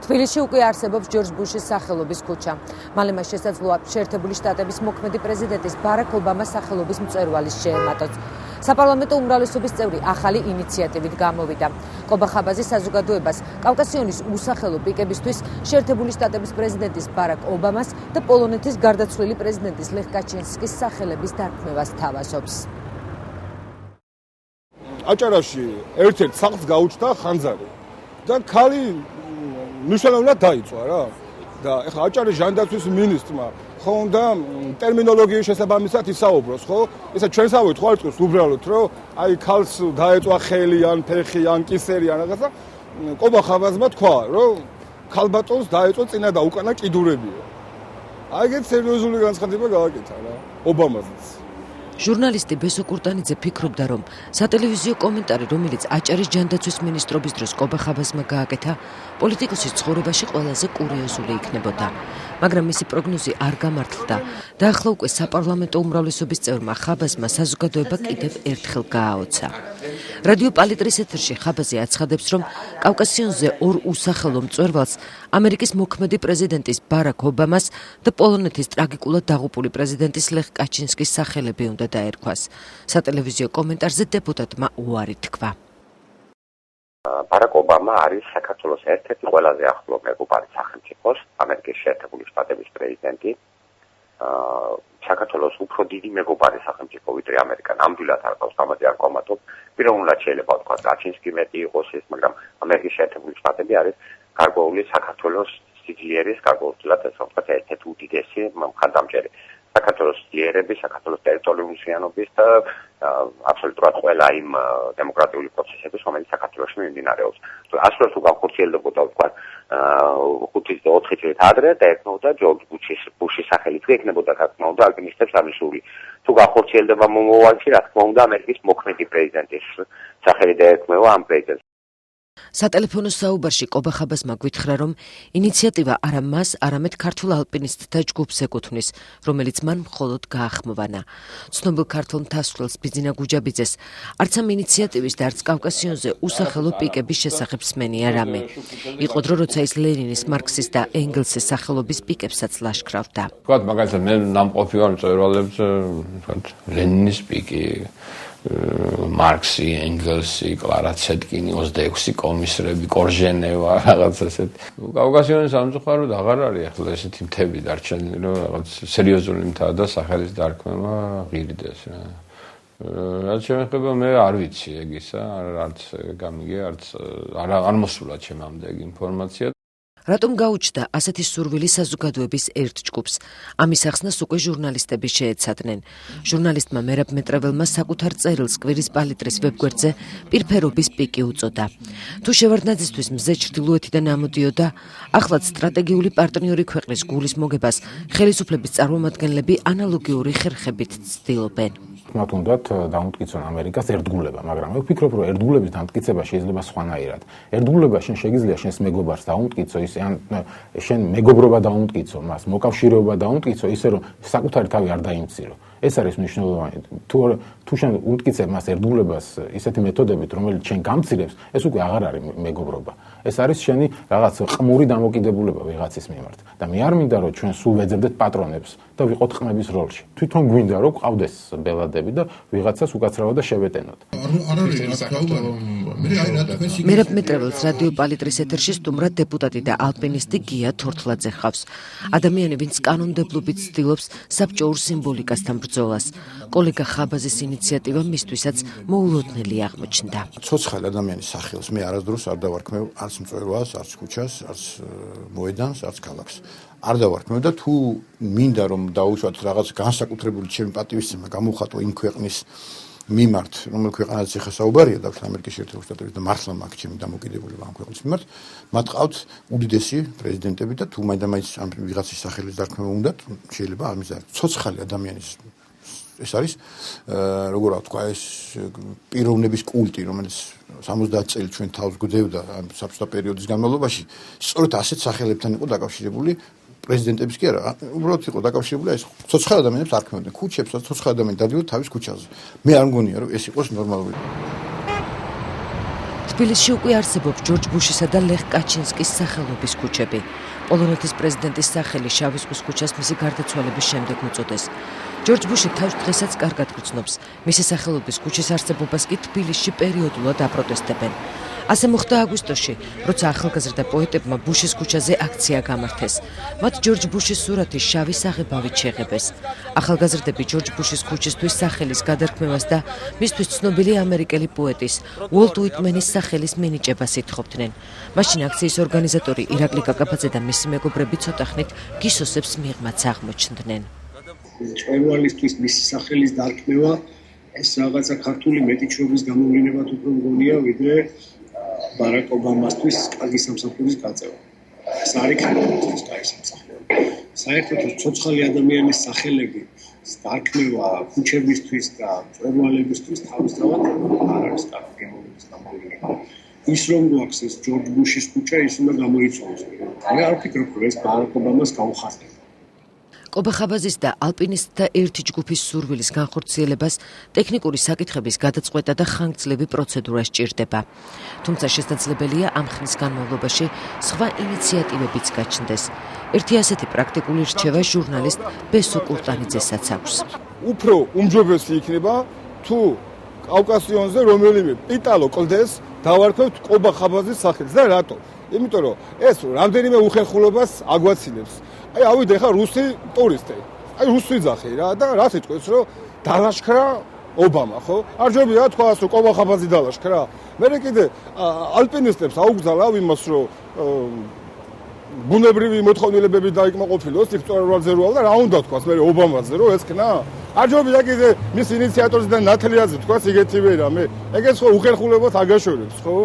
თბილისში უკვე არსებობს ჯორჯ ბუშის სახელობის ქუჩა. მალე მას შესაძლოა შეერთებული შტატების მოქმედი პრეზიდენტის ბარაკ ობამას სახელობის მწვერვალის შეემატოს. საპარლამენტო უმრავლესობის წევრი ახალი ინიციატივით გამოვიდა. კობა ხაბაზი საზოგადოებას კავკასიონის უსახელო პიკებისთვის შეერთებული შტატების პრეზიდენტის ბარაკ ობამას და პოლონეთის გარდაცვლილი პრეზიდენტის ლეხ კაჩინსკის სახელების დარქმევას თავაზობს. აჭარაში ერთ-ერთ სახლს გაუჩნდა ხანძარი და ქალი მნიშვნელოვნად დაიწვა რა. და ეხლა აჭარის ჟანდაცვის მინისტრმა ხო უნდა ტერმინოლოგიის შესაბამისად ისაუბროს, ხო? ისა ჩვენს ავით ხო არ წყვეს უბრალოდ, რომ აი ქალს დაეწვა ხელი ან ფეხი ან კისერი ან რაღაცა. კობა ხაბაზმა თქვა, რომ ქალბატონს დაეწვა წინა და უკანა კიდურებია. აი ეგეთ სერიოზული განცხადება გააკეთა რა, ობამაზეც. ჟურნალისტი ბესო კურტანიძე ფიქრობდა, რომ სატელევიზიო კომენტარი, რომელიც აჭარის ჟანდაცვის მინისტრობის დროს კობა ხაბაზმა გააკეთა, პოლიტიკოსის ცხოვრებაში ყველაზე კურიოზული იქნებოდა. მაგრამ მისი პროგნოზი არ გამართლდა და ახლა უკვე საპარლამენტო უმრავლესობის წევრმა ხაბაზმა საზოგადოება კიდევ ერთხელ გააოცა. რადიო პალიტრის ეთერში ხაბაზი აცხადებს, რომ კავკასიონზე ორ უსახელო მწვერვალს ამერიკის მოქმედი პრეზიდენტის ბარაკ ობამას და პოლონეთის ტრაგიკულად დაღუპული პრეზიდენტის ლეხ კაჩინსკის სახელები უნდა დაერქვას. სატელევიზიო კომენტარზე დეპუტატმა უარი თქვა. ბარაკ ობამა არის საქართველოს ერთ-ერთი ყველაზე ახლო მეგობარი სახელმწიფოს, ამერიკის შეერთებული შტატების პრეზიდენტი. საქართველოს უფრო დიდი მეგობარი სახელმწიფო, ვიდრე ამერიკა. ნამდვილად არ ყავს ამაზე არ კომატობ. პიროვნულად შეიძლება ვთქვა, კაჩინსკი მეტი იყოს ეს, მაგრამ ამერიკის შეერთებული შტატები არის გარკვეული საქართველოს სიძლიერის, გარკვეულად ასე ვთქვათ, ერთ-ერთი უდიდესი მხარდამჭერი. საქართველოს სძლიერების, საქართველოს ტერიტორიული სიანობის და აბსოლუტურად ყველა იმ დემოკრატიული პროცესების, რომელიც საქართველოში მიმდინარეობს. ასე თუ განხორციელდებოდა ვთქვათ 5-4 წლით ადრე და ეკნოდა ჯორჯ ბუშის სახელი თუ ეკნებოდა თქმაუდა ალპინისტებს ამისური. თუ განხორციელდება მომავალში, რა თქმა უნდა, ამერიკის მოქმედი პრეზიდენტის სახელი დაეკმევა ამ პრეზიდენტს. სატელეფონო საუბარში კობა ხაბაზმა გვითხრა, რომ ინიციატივა არა მას, არამედ ქართულ ალპინისტთა ჯგუფს ეკუთვნის, რომელიც მან მხოლოდ გაახმოვანა. ცნობილ ქართულ მთასწვრელს ბიძინა გუჯაბიძეს არც ამ ინიციატივის და არც კავკასიონზე უსახელო პიკების შესახებ სმენია რამე. იყო დრო, როცა ის ლენინის, მარქსის და ენგელსის სახელობის პიკებსაც ლაშქრავდა. ვთქვათ, მაგალითად, მე ნამყოფი ვარ მწვერვალებს, ვთქვათ, ლენინის პიკი, მარქსი, ენგელსი, კლარა ცეტკინი, 26 კომისრები, კორჟენევა, რაღაც ასეთ. კავკასიონის სამწუხაროდ აღარ არის ახლა ესეთი მთები დარჩენილი, რომ რაღაც სერიოზული მთა და სახელის დარქმევა ღირდეს რა. რაც შემეხება მე არ ვიცი ეგ ისა, არც გამიგე, არ მოსულა ჩემამდე ეგ ინფორმაცია. რატომ გაუჩნდა ასეთი სურვილი საზოგადოების ერთ ჯგუფს? ამის ახსნას უკვე ჟურნალისტები შეეცადნენ. ჟურნალისტმა მერაბ მეტრაველმა საკუთარ წერილს კვირის პალიტრის ვებგვერდზე პირფერობის პიკი უწოდა. თუ შევარდნაძისთვის მზე ჩრდილოეთიდან ამოდიოდა, ახლაც სტრატეგიული პარტნიორი ქვეყნის გულის მოგებას ხელისუფლების წარმომადგენლები ანალოგიური ხერხებით ცდილობენ. თქმათ უნდათ დაუმტკიცონ ამერიკას ერთგულება, მაგრამ მე ვფიქრობ, რომ ერთგულების დამტკიცება შეიძლება სხვანაირად. ერთგულება შენ შეგიძლია შენს მეგობარს დაუმტკიცო, ისე ან შენ მეგობრობა დაუმტკიცო, მას მოკავშირეობა დაუმტკიცო, ისე რომ საკუთარი თავი არ დაიმცირო. ეს არის მნიშვნელოვანი. თუ შენ უმტკიცებ მას ერთგულებას ისეთი მეთოდებით, რომელიც შენ გამცირებს, ეს უკვე აღარ არის მეგობრობა. ეს არის შენი რაღაც ყმური დამოკიდებულება ვიღაცის მიმართ. და მე არ მინდა, რომ ჩვენ სულ ვეძებდეთ პატრონებს და ვიყოთ ყმების როლში. თვითონ გვინდა, რომ ყავდეს ბელადები და ვიღაცას უკაცრავად და შევეტენოთ. მერაბ მეტრაველს რადიო პალიტრის ეთერში სტუმრად დეპუტატი და ალპინისტი გია თორთლაძე ხავს. ადამიანი, ვინც კანონმდებლობით ცდილობს საბჭოურ სიმბოლიკასთან ბრძოლას. კოლეგა ხაბაზის ინიციატივა მისთვისაც მოულოდნელი აღმოჩნდა. ცოცხალი ადამიანის სახელს მე არასდროს არ დავარქმევ არც მწვერვალს, არც ქუჩას, არც მოედანს, არც ქალაქს. არ დავარქმევ და თუ მინდა რომ დაუშვათ რაღაც განსაკუთრებული ჩემი პატივისცემა გამოვხატო იმ ქვეყნის მიმართ, რომელ ქვეყანაზე ხა საუბარია და ამერიკის შეერთებული შტატების და მართლა მაქვს ჩემი დამოკიდებულება ამ ქვეყნის მიმართ, მათ ყავთ უდიდესი პრეზიდენტები და თუ მაინდა-მაინც ამ ვიღაცის სახელის დარქმევა უნდათ, შეიძლება ამის ცოცხალი ადამიანის ეს არის როგორ ვთქვა ეს პიროვნების კულტი, რომელიც 70 წელი ჩვენ თავს გვდევდა ამ საბჭოთა პერიოდის განმავლობაში, სწორედ ასეთ სახელებთან იყო დაკავშირებული პრეზიდენტების კი არა, უბრალოდ იყო დაკავშირებული ეს ცოცხალ ადამიანებს არ ქმნიდნენ ქუჩებს და ცოცხალ ადამიანები დადიოდა თავის ქუჩაზე. მე არ მგონია რომ ეს იყოს ნორმალური. თბილისში უკვე არსებობს ჯორჯ ბუშისა და ლეხ კაჩინსკის სახელობის ქუჩები. პოლონეთის პრეზიდენტის სახელი შავი ზღვის ქუჩას მისი გარდაცვალების შემდეგ უწოდეს. ჯორჯ ბუში თავს დღესაც კარგად გრძნობს. მისი სახელობის ქუჩის არსებობას კი თბილისში პერიოდულად აპროტესტებენ. ასე მოხდა აგვისტოში, როცა ახალგაზრდა პოეტებმა ბუშის ქუჩაზე აქცია გამართეს. მათ ჯორჯ ბუშის სურათი შავი საღებავით შეღებეს. ახალგაზრდები ჯორჯ ბუშის ქუჩისთვის სახელის გადარქმევას და მისთვის ცნობილი ამერიკელი პოეტის უოლტ უიტმენის სახელის მინიჭებას ითხოვდნენ. მაშინ აქციის ორგანიზატორი ირაკლი კაკაბაძე და მისი მეგობრები ცოტა ხნით გისოსებს მიღმაც აღმოჩნდნენ. მწვერვალისთვის მისი სახელის დარქმევა ეს რაღაცა ქართული მეტიჩრობის გამოვლენებად უფრო მგონია ვიდრე ბარაკ ობამასთვის კარგი სამსახურის გაწევა. ეს არ იქნება კარგი სამსახური. საერთოდ ცოცხალი ადამიანის სახელები დარქმევა ქუჩებისთვის და მწვერვალებისთვის თავისთავად არ არის კარგი გამოვლენის გამოვლენა. ის რომ გვაქვს ეს ჯორჯ ბუშის ქუჩა ის უნდა გამოიწვიოს. არ ვფიქრობ რომ ეს ბარაკ ობამას გაუხასდება. კობახაბაზის და ალპინისტთა ერთი ჯგუფის სურვილის განხორციელებას ტექნიკური საკითხების გადაწყვეტა და ხანგრძლივი პროცედურა სჭირდება. თუმცა შესაძლებელია ამ ხნის განმავლობაში სხვა ინიციატივებიც გაჩნდეს. ერთი ასეთი პრაქტიკული რჩევა ჟურნალისტ ბესო კურტანიძესაც აქვს. უფრო უმჯობესი იქნება თუ კავკასიონზე რომელიმე პიტალო კლდეს დავარქვევთ კობახაბაზის სახელს და რატო? იმიტომ რომ ეს რამდენიმე უხერხულობას აგვაცილებს. აი ავიდე ხა რუსი ტურისტი. აი რუსი ძახი რა და რაც იტყვის რომ დალაშქრა ობამა, ხო? არ ჯობია თქვას რომ კობახაბაზი დალაშქრა. მე კიდე ალპინისტებს აუგზავნავ იმას რომ ბუნებრივი მოთხოვნილებები დაიკმაყოფილოს იქ მწვერვალზე როალ და რა უნდა თქვას მე ობამაზე რომ ესქნა? არ ჯობია კიდე მის ინიციატორზე და ნათლიაძე თქვას იგეთივე რამე. ეგეც ხო უხერხულებას აგაშორებს, ხო?